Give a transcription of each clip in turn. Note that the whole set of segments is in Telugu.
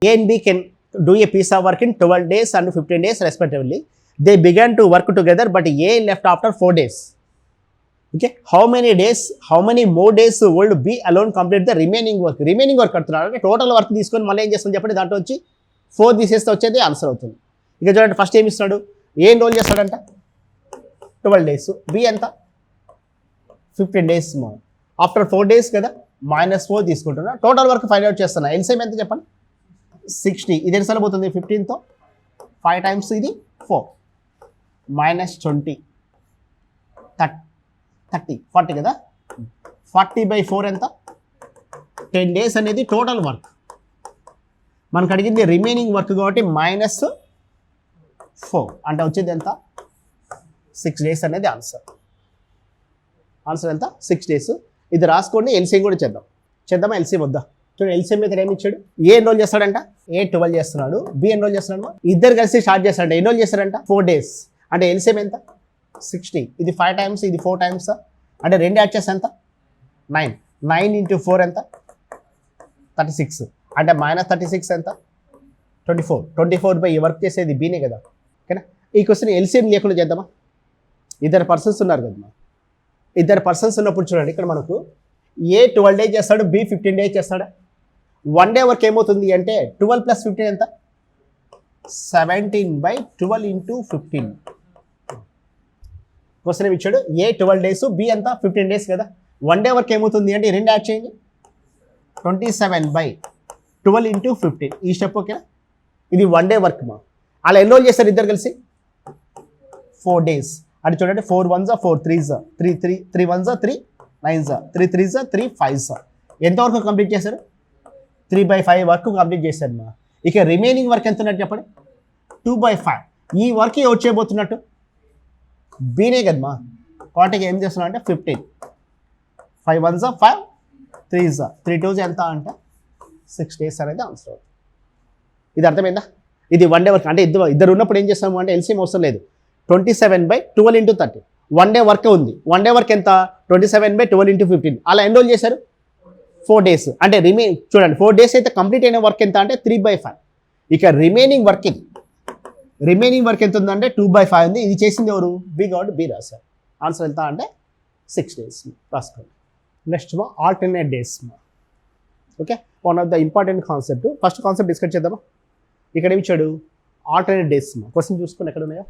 A and B can do a piece of work in 12 days and 15 days respectively. They began to work together, but A left after 4 days. Okay, how many more days would B alone complete the remaining work? Remaining work అంటున్నాడు అంటే టోటల్ వర్క్ తీసుకొని మళ్ళీ ఏం చేస్తాం చెప్పండి, దాంట్లో వచ్చి 4 తీసేస్తే వచ్చేది ఆన్సర్ అవుతుంది. ఇక చూడండి, ఫస్ట్ ఏమి ఇస్తున్నాడు, ఏ రోల్ చేస్తాడంట 12 days, బి ఎంత 15 days. ఆఫ్టర్ 4 days కదా, -4 తీసుకుంటున్నా, టోటల్ వర్క్ ఫైండ్ అవుట్ చేస్తున్నా. ఎల్సిఎం ఎంత చెప్పండి, 60. ఇది ఎన్నిసార్లు పోతుంది, 15తో 5 times ఇది 4 -20 30 40 కదా, 40/4 ఎంత 10 days అనేది టోటల్ వర్క్. మనకు అడిగింది రిమైనింగ్ వర్క్ కాబట్టి -4 అంటే వచ్చేది ఎంత 6 days అనేది ఆన్సర్. ఆన్సర్ ఎంత 6 days. ఇది రాసుకోండి, ఎల్సిఎం కూడా చేద్దామా ఎల్సిఎం వద్దా. చూడండి, ఎల్సిఎం ఇక్కడ ఏమి ఇచ్చాడు, ఏ ఎన్రోల్ చేస్తాడంట, ఏ 12 చేస్తున్నాడు, బి ఎన్రోల్ చేస్తున్నాడు, ఇద్దరు కలిసి స్టార్ట్ చేస్తాడంట, ఎన్రోల్ చేస్తాడంట 4 days. అంటే ఎల్సిఎం ఎంత 60. ఇది 5 times, ఇది 4 times, అంటే 2 యాడ్ చేస్తే ఎంత 9. 9 × 4 ఎంత 36. అంటే -36 ఎంత 24. 24/, ఈ వర్క్ చేసేది బీనే కదా. ఓకేనా, ఈ క్వశ్చన్ ఎల్సిఎం లేకుండా చేద్దామా. ఇద్దరు పర్సన్స్ ఉన్నారు కదా, ఇద్దరు పర్సన్స్ ఉన్నప్పుడు చూడండి, ఇక్కడ మనకు ఏ 12 days చేస్తాడు, బి 15 days చేస్తాడా. 1 day వర్క్ ఏమవుతుంది అంటే 12 + 15 ఎంత 17/12 × 15. క్వశ్చన్ ఏమి ఇచ్చాడు, ఏ 12 days, బి ఎంత 15 days కదా. 1 day వర్క్ ఏమవుతుంది అంటే 2 యాడ్ చేయండి, 27/12 × 15. ఈ స్టెప్ ఓకేనా. ఇది 1 day వర్క్ అలా ఎన్రోల్ చేస్తారు ఇద్దరు కలిసి 4 days. అది చూడండి, 4 1s 4 3s 3 3 1s 3 9s 3 3s 3 5s. ఎంతవరకు కంప్లీట్ చేశారు, 3/5 వరకు కంప్లీట్ చేశారు ఇక రిమైనింగ్ వర్క్ ఎంత ఉన్నట్టు చెప్పండి, 2/5. ఈ వర్క్ ఎవరు చేయబోతున్నట్టు, బీనే కదమ్మా. కాబట్టి ఏం చేస్తున్నా అంటే 15. 5 1s 5 3s 3 2s ఎంత అంటే 6 days అనేది ఆన్సర్ అవుతుంది. ఇది అర్థమైందా. ఇది 1 day వర్క్ అంటే ఇద్దరు ఉన్నప్పుడు ఏం చేస్తాము అంటే ఎల్సిఎం అవసరం లేదు. 27/12 × 30. 1 day వర్క్ ఉంది. 1 day వర్క్ ఎంత 27/12 × 15. అలా ఎన్రోల్ చేశారు 4 days. అంటే చూడండి 4 days అయితే కంప్లీట్ అయిన వర్క్ ఎంత అంటే 3/5. ఇక రిమైనింగ్ వర్క్ ఇది, రిమైనింగ్ వర్క్ ఎంత ఉందంటే 2/5 ఉంది. ఇది చేసింది ఎవరు, బి కాబట్టి బి రాశారు. ఆన్సర్ ఎంత అంటే 6 days రాసుకోండి. Next alternate days. Okay, one of the important concept. First concept discuss చేద్దామా. ఇక్కడ ఏమి ఇచ్చాడు, ఆల్టర్నేట్ డేస్. క్వశ్చన్ చూసుకొని ఎక్కడ ఉన్నాయో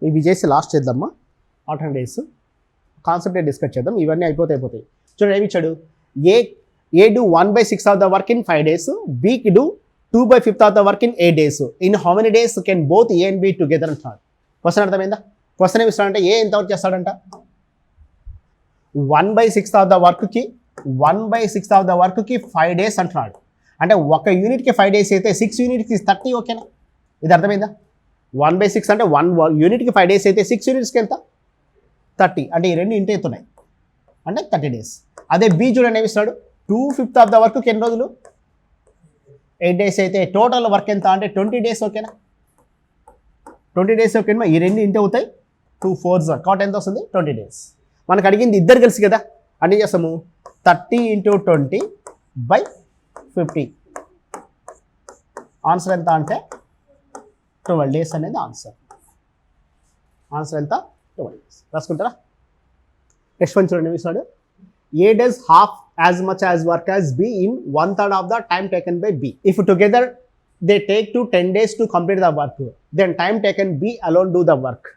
ఇవి చేసి లాస్ట్ చేద్దామా. ఆల్టర్నేట్ డేస్ కాన్సెప్ట్ డిస్కస్ చేద్దాం, ఇవన్నీ అయిపోతాయి. చూడండి ఏమి ఇచ్చాడు, A do 1/6 of the work in 5 days, బీకి do 2/5 of the work in 8 days. In how many days can both A and B together అంటున్నాడు. క్వశ్చన్ అర్థమైందా. క్వశ్చన్ ఏమి ఇస్తాడంటే ఏ ఎంతవరకు చేస్తాడంట, 1/6 ఆఫ్ ద వర్క్కి 5 days అంటున్నాడు. అంటే ఒక యూనిట్కి 5 days అయితే 6 యూనిట్కి 30. ఓకేనా, ఇది అర్థమైందా. 1/6 అంటే 1 యూనిట్కి 5 days అయితే 6 యూనిట్స్కి ఎంత 30. అంటే ఈ రెండు ఇంటి అవుతున్నాయి అంటే 30 days. అదే బి చూడండి ఏమి ఇస్తాడు, 2/5 ఆఫ్ ద వర్క్కి ఎన్ని రోజులు 8 days అయితే టోటల్ వర్క్ ఎంత అంటే 20 days. ఓకేనా, 20 days ఓకేనా. ఈ రెండు ఇంటి అవుతాయి, 2 4s కాబట్టి ఎంత వస్తుంది 20 days. మనకు అడిగింది ఇద్దరు కలిసి కదా, అన్నీ చేస్తాము 30 × 20/50. ఆన్సర్ ఎంత అంటే 12 days అనేది ఆన్సర్. ఆన్సర్ ఎంత 12 days రాసుకుంటారా. నెక్స్ట్ వన్ చూడండి ఇస్తాడు, A does half as much as work as B in 1/3 of the time taken by B. If together they take 10 days to complete the work, then time taken B alone do the work.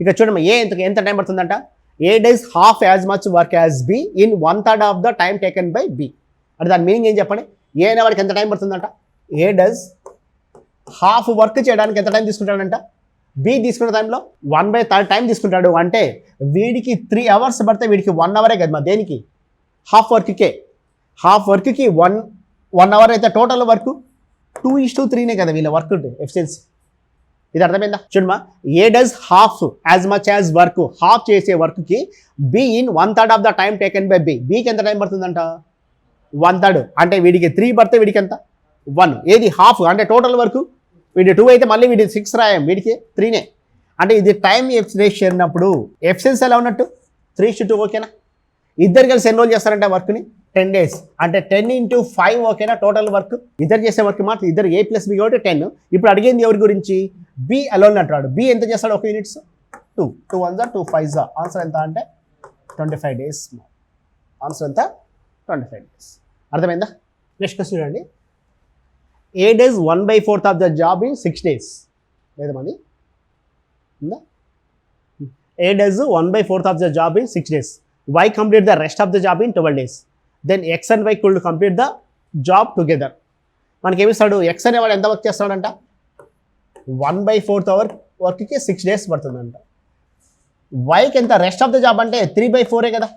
ఇక చూడండి ఏ ఎంత టైం పడుతుందంట, A does half as much work as B in 1/3 of the time taken by B. అంటే దాని మీనింగ్ ఏం చెప్పండి, ఏ అనే వాడికి ఎంత టైం పడుతుందంట, ఏ డస్ హాఫ్ వర్క్ చేయడానికి ఎంత టైం తీసుకుంటాడంట, బి తీసుకున్న టైంలో 1/3 టైం తీసుకుంటాడు. అంటే వీడికి 3 hours పడితే వీడికి 1 hour కదా. దేనికి, హాఫ్ వర్క్కే. హాఫ్ వర్క్కి 1 hour అయితే టోటల్ వర్క్ 2:3 కదా వీళ్ళ వర్క్ ఎఫిషియన్సీ. ఇది అర్థమైందా. చూడమ్మా, A does half as much as work, half చేసే వర్క్కి B in 1/3 of the time taken by B. బికి ఎంత టైం పడుతుందంట 1/3. అంటే వీడికి 3 పడితే వీడికి ఎంత 1. ఏది హాఫ్ అంటే టోటల్ వర్క్ వీడి 2 అయితే మళ్ళీ వీడి 6 రాయం, వీడికి 3నే. అంటే ఇది టైం రేషియో అన్నప్పుడు ఎఫిషియన్సీ ఎలా ఉన్నట్టు 3:2. ఓకేనా. ఇద్దరు కలిసి ఎన్రోల్ చేస్తారంటే వర్క్ని 10 days అంటే 10 into 5 ఓకేనా టోటల్ వర్క్. ఇద్దరు చేసే వర్క్ మాత్రం ఇద్దరు A plus B కాబట్టి 10. ఇప్పుడు అడిగింది ఎవరి గురించి? B అలోన్ అంటాడు. B ఎంత చేస్తాడు ఒక యూనిట్స్? 2. 2 1 2 5 ఆన్సర్ ఎంత అంటే 25 days. ఆన్సర్ ఎంత? 25 days. అర్థమైందా? నెక్స్ట్ క్వశ్చన్ చూడండి. A does 1/4 of the job in 6 days. లేదా మంది ఉందా? A does 1/4 of the job in 6 days. Y complete the rest of the job in 12 days. Then X and Y could complete the job together. మనకి ఏమిస్తాడు? X అనేవాడు ఎంత వర్క్ చేస్తాడంట? 1/4 అవర్ వర్క్కి 6 days పడుతుందంట. Yకి ఎంత? రెస్ట్ ఆఫ్ ద జాబ్ అంటే 3/4 కదా.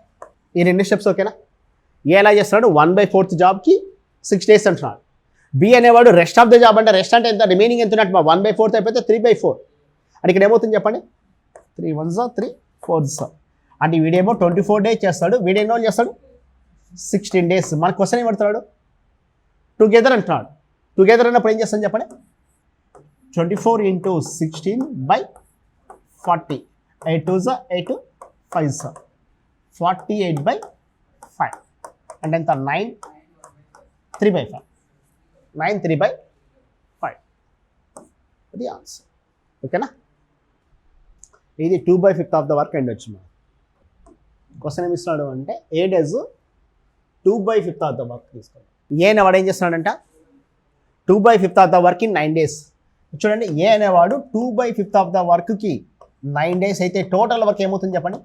ఈ రెండు స్టెప్స్ ఓకేనా? ఏ ఎలా చేస్తున్నాడు? 1/4 జాబ్కి 6 days అంటున్నాడు. B అనేవాడు రెస్ట్ ఆఫ్ ద జాబ్ అంటే రెస్ట్ అంటే ఎంత? రిమైనింగ్ ఎంత ఉన్నట్టు? 1/4 అయిపోతే 3/4. అంటే ఇక్కడ ఏమవుతుంది చెప్పండి? 3 1s 3 4s అంటే వీడేమో 24 days చేస్తాడు. వీడేం రోజులు చేస్తాడు? 16 days. మన క్వశ్చన్ ఏం పడుతున్నాడు? టుగెదర్ అంటున్నాడు. టుగెదర్ అన్నప్పుడు ఏం చేస్తాను చెప్పండి? 24 into 16/40. 8 2s 8 5s 48/5 అంటే ఎంత? 9 3/5. 9 3/5 అది ఆన్సర్. ఓకేనా? ఇది 2/5 ఆఫ్ ద వర్క్ అండ్ వచ్చి మనం క్వశ్చన్ ఏమి ఇస్తున్నాడు అంటే A does 2/5 of the work తీసుకోండి. ఏ అనేవాడు ఏం చేస్తున్నాడంట? 2/5 of the work in 9 days. చూడండి, ఏ అనేవాడు 2/5 ఆఫ్ ద వర్క్కి 9 days అయితే టోటల్ వర్క్ ఏమవుతుంది చెప్పండి?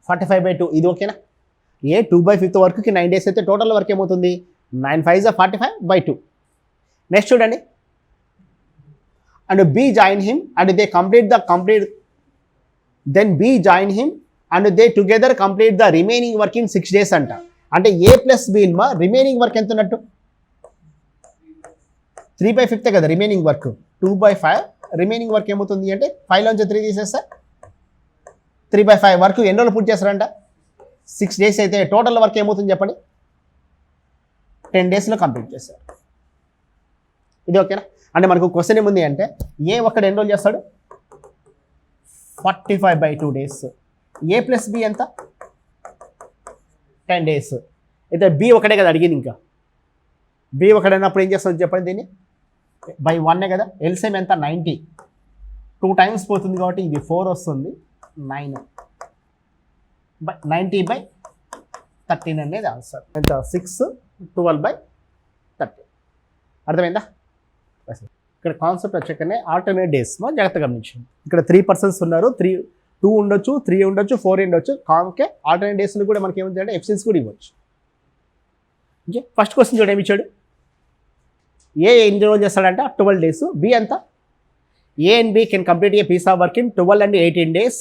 45/2. ఇది ఓకేనా? ఏ 2/5 వర్క్కి 9 days అయితే టోటల్ వర్క్ ఏమవుతుంది? 9 5s 45/2. నెక్స్ట్ చూడండి, and B join him and they complete then B join him and they together complete the remaining work in 6 days అంట. అంటే A plus B remaining work ఎంత ఉన్నట్టు? 3/5 కదా రిమైనింగ్ వర్క్. 2/5 రిమైనింగ్ వర్క్ ఏమవుతుంది అంటే 5లోంచి 3 తీసేస్తే 3/5 వర్క్ ఎన్ని రోజులు పూర్తి చేస్తారంట? 6 days అయితే టోటల్ వర్క్ ఏమవుతుంది చెప్పండి? 10 daysలో కంప్లీట్ చేస్తారు. ఇది ఓకేనా? అంటే మనకు క్వశ్చన్ ఏముంది అంటే ఏ ఒక్కడు ఎన్ని రోజులు చేస్తాడు? 45/2 days. A plus B ఎంత? 10 days. అయితే B ఒకటే కదా అడిగింది. ఇంకా B ఒకడైనప్పుడు ఏం చేస్తుంది చెప్పండి? దీన్ని by 1 కదా. ఎల్సిఎం ఎంత? 90. 2 times పోతుంది కాబట్టి ఇది 4 వస్తుంది. 9 90/13 అనేది ఆన్సర్. ఎంత? 6 12/13. అర్థమైందా? ఇక్కడ కాన్సెప్ట్ వచ్చాకనే ఆల్టర్నేట్ డేస్ జాగ్రత్తగా గమనించండి. ఇక్కడ 3 persons ఉన్నారు. 2 ఉండొచ్చు, 3 ఉండొచ్చు, 4 ఉండొచ్చు. కాంకే ఆల్టర్నేట్ డేస్లో కూడా మనకి ఏముంది అంటే ఎఫ్సిన్స్ కూడా ఇవ్వచ్చు. ఓకే, ఫస్ట్ క్వశ్చన్ చూడండి, ఏమి ఇచ్చాడు? ఏ ఎన్ని రోజులు చేస్తాడంటే 12 days. బి ఎంత? A and B can complete a piece of work in 12 and 18 days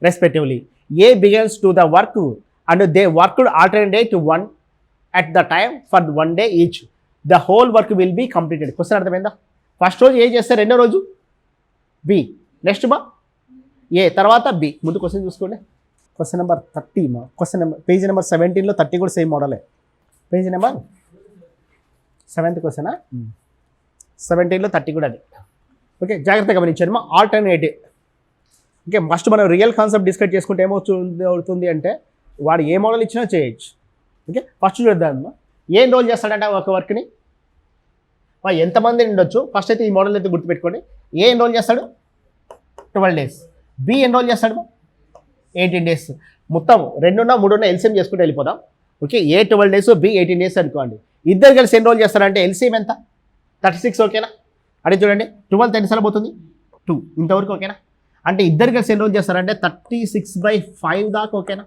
respectively. A begins to the work and they worked alternate 1 at the time for 1 day each. The whole work will be completed. Question అర్థమైందా? ఫస్ట్ రోజు ఏ చేస్తారు, రెండో రోజు బి, నెక్స్ట్ ఏ, తర్వాత బి. ముందు క్వశ్చన్ చూసుకోండి. Question number 30 question number page number 17లో 30 కూడా సేమ్ మోడలే. పేజ్ నెంబర్ 7th క్వశ్చనా? 17లో 30 కూడా అది. ఓకే, జాగ్రత్తగా గమనించండి. ఆల్టర్నేటివ్. ఓకే, ఫస్ట్ మనం రియల్ కాన్సెప్ట్ డిస్కస్ చేసుకుంటే ఏమవుతుంది అంటే వాడు ఏ మోడల్ ఇచ్చినా చేయొచ్చు. ఓకే, ఫస్ట్ చూద్దాం. ఏం రోల్ చేస్తాడంటే ఒక వర్క్ని ఎంతమంది ఉండొచ్చు. ఫస్ట్ అయితే ఈ మోడల్ అయితే గుర్తుపెట్టుకోండి. ఏ ఎన్రోల్ చేస్తాడు? 12 days. బి ఎన్రోల్ చేస్తాడు 18 days. మొత్తం 2 3 ఎల్సిఎం చేసుకుంటూ వెళ్ళిపోదాం. ఓకే, ఏ 12 days, బి 18 days అనుకోండి. ఇద్దరు కలిసి ఎన్రోల్ చేస్తారంటే ఎల్సిఎం ఎంత? 36. ఓకేనా? అంటే చూడండి, 12 ఎన్నిసార్లు పోతుంది? 2. ఇంతవరకు ఓకేనా? అంటే ఇద్దరు కలిసి ఎన్రోల్ చేస్తారంటే 36/5 దాకా. ఓకేనా?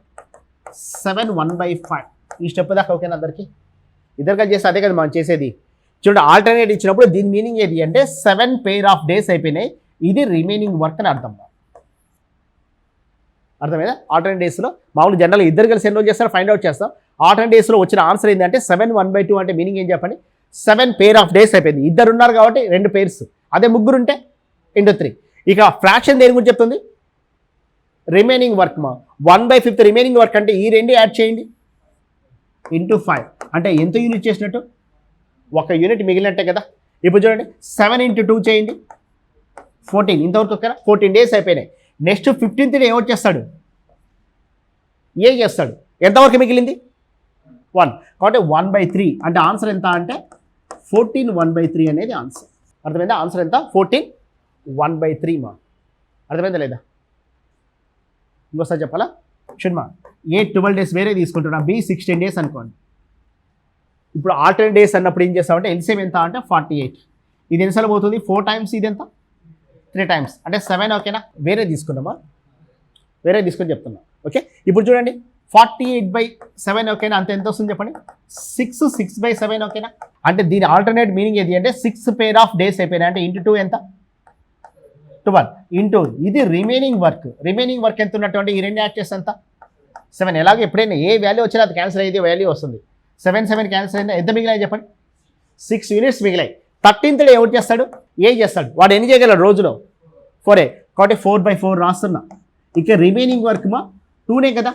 7 1/5 ఈ స్టెప్ దాకా. ఓకేనా? అందరికీ ఇద్దరు కలిసి చేస్తే అదే కదా మనం చేసేది. చూడండి, ఆల్టర్నేట్ ఇచ్చినప్పుడు దీని మీనింగ్ ఏంటి అంటే 7 pair of days అయిపోయినాయి. ఇది రిమైనింగ్ వర్క్ అని అర్థం. అర్థమైందా? ఆల్టర్నేట్ డేస్లో మామూలు జనరల్గా ఇద్దరు కలిసి ఎన్రోల్ చేస్తారు, ఫైండ్ అవుట్ చేస్తాం. ఆల్టర్నేట్ డేస్లో వచ్చిన ఆన్సర్ ఏంటంటే 7 1/2 అంటే మీనింగ్ ఏం చెప్పండి? 7 pair of days అయిపోయింది. ఇద్దరు ఉన్నారు కాబట్టి 2 pairs. అదే ముగ్గురు ఉంటే into 3. ఇక ఫ్రాక్షన్ దేని గురించి చెప్తుంది? రిమైనింగ్ వర్క్ 1/5 రిమైనింగ్ వర్క్ అంటే ఈ 2 యాడ్ చేయండి into 5 అంటే ఎంత యూనిట్ చేసినట్టు? 1 యూనిట్ మిగిలినట్టే కదా. ఇప్పుడు చూడండి, 7 into 2 చేయండి 14. ఇంతవరకు ఓకేనా? 14 days అయిపోయినాయి. నెక్స్ట్ 15th డే ఏమొచ్చి చేస్తాడు? ఏ చేస్తాడు, ఎంతవరకు మిగిలింది 1, కాబట్టి 1/3 అంటే ఆన్సర్ ఎంత అంటే 14 1/3 అనేది ఆన్సర్. అర్థమైందా? ఆన్సర్ ఎంత 14 1/3 మా. అర్థమైందా లేదా? ఇంకోసారి చెప్పాలా? షుడ్మా ఏ 12 days వేరే తీసుకుంటున్నా, బి 16 days అనుకోండి. ఇప్పుడు ఆల్టర్నేట్ డేస్ అన్నప్పుడు ఏం చేస్తామంటే ఎల్సిఎం ఎంత అంటే 48. ఇది ఎన్నిసార్లు పోతుంది 4 times, ఇది ఎంత 3 times అంటే 7. ఓకేనా? వేరే తీసుకున్నామా, వేరే తీసుకొని చెప్తున్నా. ఓకే, ఇప్పుడు చూడండి 48/7 ఓకేనా, అంత ఎంత వస్తుంది చెప్పండి 6/7 ఓకేనా. అంటే దీని ఆల్టర్నేట్ మీనింగ్ ఏది అంటే 6 pair of days అయిపోయినాయి అంటే ఇంటూ 2 ఎంత 12 ఇంటూ ఇది రిమైనింగ్ వర్క్ ఎంత ఉన్నటువంటి ఈ రెండు యాడ్ చేస్తే ఎంత 7. ఎలాగో ఎప్పుడైనా ఏ వాల్యూ వచ్చినా అది క్యాన్సిల్ అయ్యేది వాల్యూ వస్తుంది. 7 క్యాన్సిల్ అయిందా, ఎంత మిగిలాయి చెప్పండి 6 units మిగిలాయి. 13th డే ఎవరు చేస్తాడు, ఏ చేస్తాడు. వాడు ఎన్ని చేయగలడు రోజులో 4. కాబట్టి 4/4 రాస్తున్నా. ఇక రిమైనింగ్ వర్క్ మా 2నే కదా,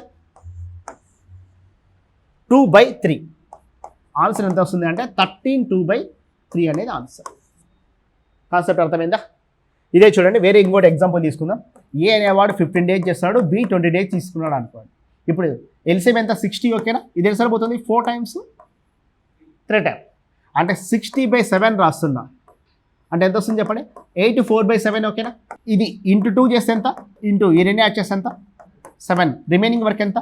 2/3. ఆన్సర్ ఎంత వస్తుంది అంటే 13 2/3 అనేది ఆన్సర్. కాన్సెప్ట్ అర్థమైందా? ఇదే చూడండి, వేరే ఇంకోటి ఎగ్జాంపుల్ తీసుకుందాం. ఏ అనేవాడు 15 days చేస్తున్నాడు, బి 20 days తీసుకున్నాడు అనుకోండి. ఇప్పుడు ఎల్సిఎం ఎంత 60 ఓకేనా. ఇది ఎంత సరిపోతుంది 4 times 3 times అంటే 60/7 రాస్తున్నా. అంటే ఎంత వస్తుంది చెప్పండి 84/7 ఓకేనా. ఇది ఇంటూ 2 చేస్తే ఎంత, ఇంటూ ఈ రెండు యాడ్ చేస్తే ఎంత 7. రిమైనింగ్ వర్క్ ఎంత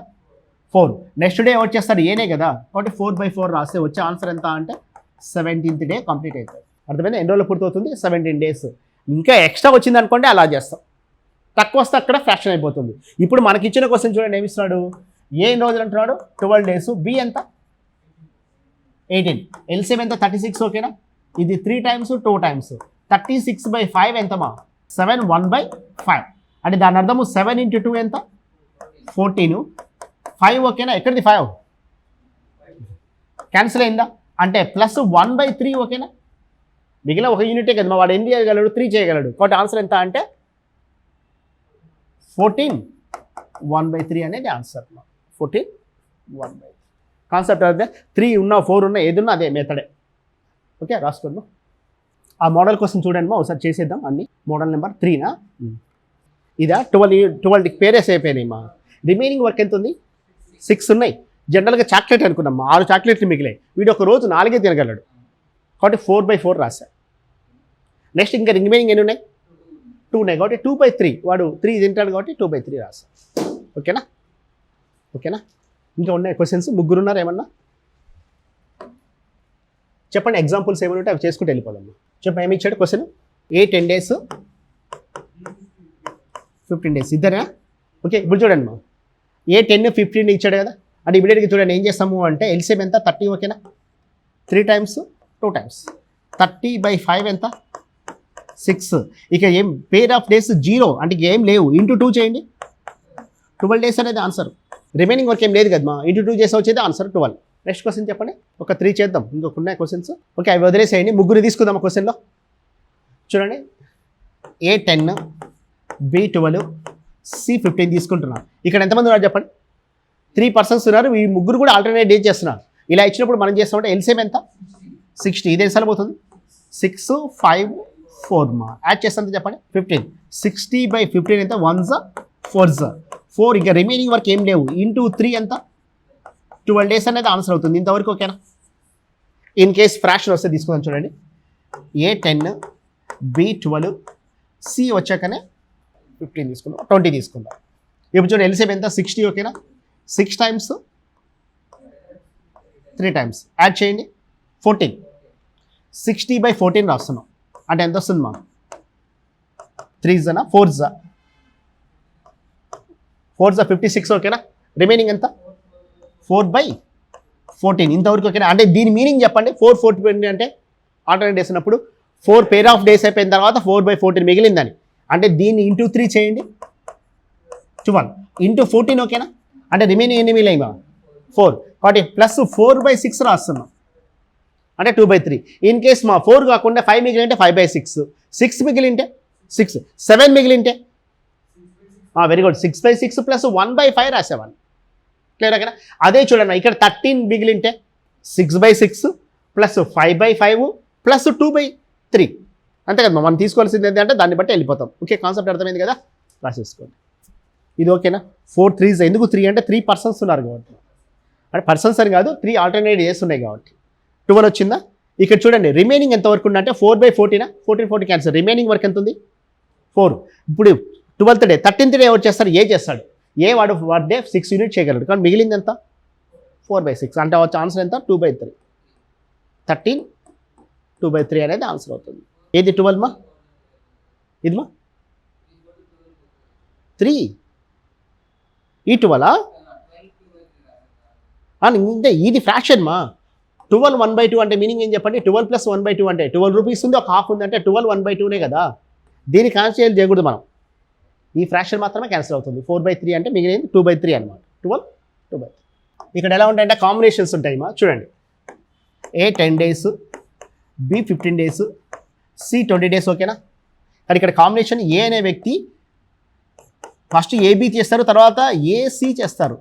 4. నెక్స్ట్ డే ఎవరు చేస్తాడు, ఏనే కదా, కాబట్టి 4/4 రాస్తే వచ్చే ఆన్సర్ ఎంత అంటే 17th day కంప్లీట్ అవుతుంది. అర్థమైంది? ఎన్ని రోజులు పూర్తవుతుంది 17 days. ఇంకా ఎక్స్ట్రా వచ్చింది అనుకోండి అలా చేస్తాం, తక్కువ వస్తే అక్కడ ఫ్రాక్షన్ అయిపోతుంది. ఇప్పుడు మనకి ఇచ్చిన క్వశ్చన్ చూడండి ఏమి ఇస్తున్నాడు, ఏ ఎన్ని రోజులు అంటున్నాడు 12 days, బి ఎంత 18, ఎల్సిఎం ఎంత 36 ఓకేనా. ఇది 3 times 2 times 36/5 ఎంత మా 7 1/5 అంటే దాని అర్థము 7 × 2 ఎంత 14, 5 ఓకేనా. ఎక్కడిది 5 క్యాన్సిల్ అయిందా అంటే ప్లస్ 1/3 ఓకేనా. మిగిలిన ఒక యూనిటే కదా మా, వాడు ఎన్ని చేయగలడు 3 చేయగలడు. కాబట్టి ఆన్సర్ ఎంత అంటే 14 1/3 అనేది ఆన్సర్. 14 1/3 కాన్సెప్ట్ అదే. 3 ఉన్నా 4 ఉన్నా ఏది ఉన్నా అదే మెథడే. ఓకే, రాసుకోండి. ఆ మోడల్ కోసం చూడండి మా, ఒకసారి చేసేద్దాం అన్ని. మోడల్ నెంబర్ 3నా ఇదా 12 పేరెస్ అయిపోయినాయి మా. రిమైనింగ్ వర్క్ ఎంత ఉంది 6 ఉన్నాయి. జనరల్గా చాక్లెట్ అనుకున్నాం, 6 చాక్లెట్లు మిగిలాయి. వీడు ఒక రోజు 4 తినగలడు కాబట్టి 4/4 రాశాడు. నెక్స్ట్ ఇంకా రిమైనింగ్ ఎన్ని ఉన్నాయి 2 ఉన్నాయి కాబట్టి 2/3. వాడు 3 తింటాడు కాబట్టి 2/3 రాశాడు. ఓకేనా, ఓకేనా. ఇంకా ఉన్నాయి క్వశ్చన్స్, ముగ్గురు ఉన్నారు ఏమన్నా చెప్పండి. ఎగ్జాంపుల్స్ ఏమైనా ఉంటే అవి చేసుకుంటూ వెళ్ళిపోదాం. చెప్పండి ఏమి ఇచ్చాడు క్వశ్చన్. ఏ 10 days 15 days ఇద్దరా. ఓకే, ఇప్పుడు చూడండి మా, ఏ 10 15 ఇచ్చాడు కదా. అంటే ఇమీడియట్గా చూడండి ఏం చేస్తాము అంటే ఎల్సిఎం ఎంత 30 ఓకేనా. 3 times 2 times 30/5 ఎంత 6. ఇక ఏం పేర్ ఆఫ్ డేస్ 0 అంటే ఏం లేవు, ఇంటూ 2 చేయండి 12 days అనేది ఆన్సర్. రిమైనింగ్ వర్క్ ఏం లేదు కదా మా, ఇంటూ 2 చేస్తే వచ్చేది ఆన్సర్ 12. నెక్స్ట్ క్వశ్చన్ చెప్పండి. ఒక 3 చేద్దాం, ఇంకొక ఉన్నాయి క్వశ్చన్స్. ఓకే, అవి వదిలేసేయండి. ముగ్గురు తీసుకుందాం క్వశ్చన్లో. చూడండి ఏ 10 బి 12 సి 15 తీసుకుంటున్నాను. ఇక్కడ ఎంతమంది ఉన్నారు చెప్పండి 3 persons ఉన్నారు. ఈ ముగ్గురు కూడా ఆల్టర్నేట్ డేట్ చేస్తున్నారు. ఇలా ఇచ్చినప్పుడు మనం చేస్తామంటే ఎల్సిఎం ఎంత 60. ఇది ఎన్నిసార్లు పోతుంది 6 5 4 మా. యాడ్ చేస్తే చెప్పండి 15. 60/15 ఎంత 1s 4s 4. ఇక రిమైనింగ్ వర్క్ ఏం లేవు, ఇంటూ 3 ఎంత 12 days అనేది ఆన్సర్ అవుతుంది. ఇంతవరకు ఓకేనా. ఇన్ కేస్ ఫ్రాక్షన్ వస్తే తీసుకుందాం. చూడండి ఏ 10 బి 12 సి వచ్చాకనే 15 తీసుకుందాం, 20 తీసుకుందాం. ఇప్పుడు చూడండి ఎల్సిఎం ఎంత 60 ఓకేనా. 6 times 3 times యాడ్ చేయండి 14. 60/14 రాస్తున్నాం అంటే ఎంత వస్తుంది మా 3s 4s 56 ఓకేనా. రిమైనింగ్ ఎంత 4/14 ఇంతవరకు ఓకేనా. అంటే దీని మీనింగ్ చెప్పండి 4/14 అంటే ఆల్టర్నేట్ డేస్ ఉన్నప్పుడు 4 పేర్ ఆఫ్ డేస్ అయిపోయిన తర్వాత 4/14 మిగిలిందని. అంటే దీన్ని ఇంటూ 3 చేయండి 12 ఇంటూ 14 ఓకేనా. అంటే రిమైనింగ్ ఎన్ని మిగిలినాయి మా 4 కాబట్టి ప్లస్ 4/6 రాస్తున్నాం అంటే 2/3. ఇన్ కేస్ మా 4 కాకుండా 5 మిగిలింటే 5/6, 6 మిగిలింటే 6, 7 మిగిలింటే వెరీ గుడ్ 6/6 ప్లస్ 1/5 రాసేవాళ్ళు. క్లియర్ కదా. అదే చూడండి ఇక్కడ 13 మిగిలింటే 6/6 ప్లస్ 5/5 ప్లస్ 2/3 అంతే కదా. మనం తీసుకోవాల్సింది ఏంటంటే దాన్ని బట్టి వెళ్ళిపోతాం. ఓకే, కాన్సెప్ట్ అర్థమైంది కదా, రాసేసుకోండి. ఇది ఓకేనా 4 3s ఎందుకు 3 అంటే 3 పర్సన్స్ ఉన్నారు కాబట్టి అంటే పర్సన్స్ అని కాదు 3 ఆల్టర్నేట్ డేస్ ఉన్నాయి కాబట్టి 12 వచ్చిందా ఇక్కడ చూడండి రిమైనింగ్ ఎంత వరకు ఉందంటే 4/14 14 క్యాన్సర్ రిమైనింగ్ వర్క్ ఎంత ఉంది 4 ఇప్పుడు 12th డే 13th డే ఎవరు చేస్తారు ఏ చేస్తాడు ఏ వాడు డే 6 యూనిట్ చేయగలడు కానీ మిగిలింది ఎంత 4/6 అంటే వచ్చే ఆన్సర్ ఎంత 2/3 13 2/3 అనేది ఆన్సర్ అవుతుంది ఏది 12 మా ఇది మా 3 ఈ 12 అంటే ఇది ఫ్రాక్షన్ మా 12 1/2 అంటే మీనింగ్ ఏం చెప్పండి 12 + 1/2 అంటే 12 రూపీస్ ఉంది ఒక హాఫ్ ఉంది అంటే 12 1/2నే కదా దీన్ని క్యాన్సిల్ చేయకూడదు మనం ఈ ఫ్రాక్షన్ మాత్రమే క్యాన్సిల్ అవుతుంది 4/3 అంటే మిగిలింది 2/3 అనమాట 12 2/3 ఇక్కడ ఎలా ఉంటాయంటే కాంబినేషన్స్ ఉంటాయి మా చూడండి A 10 days B 15 days C 20 days ఓకేనా కానీ ఇక్కడ కాంబినేషన్ ఏ అనే వ్యక్తి ఫస్ట్ ఏబి చేస్తారు తర్వాత ఏసి చేస్తారు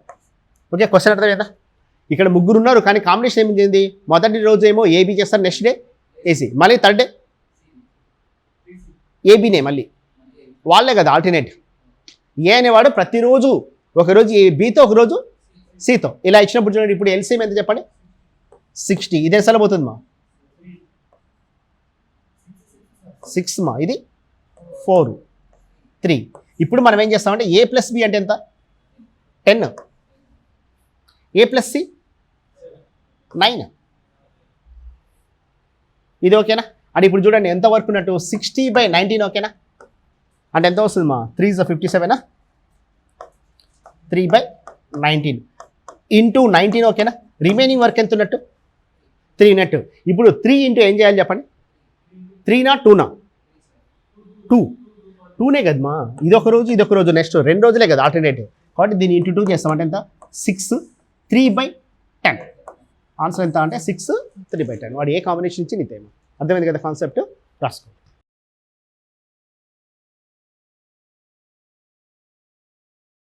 ఓకే క్వశ్చన్ అర్థం కదా ఇక్కడ ముగ్గురు ఉన్నారు కానీ కాంబినేషన్ ఏమింది మొదటి రోజు ఏమో ఏబి చేస్తారు నెక్స్ట్ డే ఏసీ మళ్ళీ థర్డ్ డే ఏబీనే మళ్ళీ వాళ్ళే కదా ఆల్టర్నేట్ ఏ అనేవాడు ప్రతిరోజు ఒకరోజు బీతో ఒకరోజు సితో ఇలా ఇచ్చినప్పుడు చూడండి ఇప్పుడు ఎల్సీఎం ఎంత చెప్పండి 60 ఇదే సార్లు పోతుంది మా 6 మా ఇది 4 3 ఇప్పుడు మనం ఏం చేస్తామంటే ఏ ప్లస్ బి అంటే ఎంత 10 ఏ ప్లస్ సి 9 ఇది ఓకేనా అంటే ఇప్పుడు చూడండి ఎంత వర్క్ ఉన్నట్టు 60/19 ఓకేనా అంటే ఎంత వస్తుంది మా 3 is 57 3/19 ఇంటూ 19 ఓకేనా రిమైనింగ్ వర్క్ ఎంత ఉన్నట్టు 3 ఉన్నట్టు ఇప్పుడు 3 ఇంటూ ఏం చేయాలి చెప్పండి 3నా 2నా 2నే కదమ్మా ఇదొక రోజు నెక్స్ట్ 2 రోజులే కదా ఆల్టర్నేటివ్ కాబట్టి దీన్ని ఇంటూ 2 చేస్తామంటే ఎంత 6 3/10 ఆన్సర్ ఎంత అంటే 6 3/10 వాడు ఏ కాంబినేషన్ ఇచ్చి నీతేమో అర్థమైంది కదా కాన్సెప్ట్ రాసుకో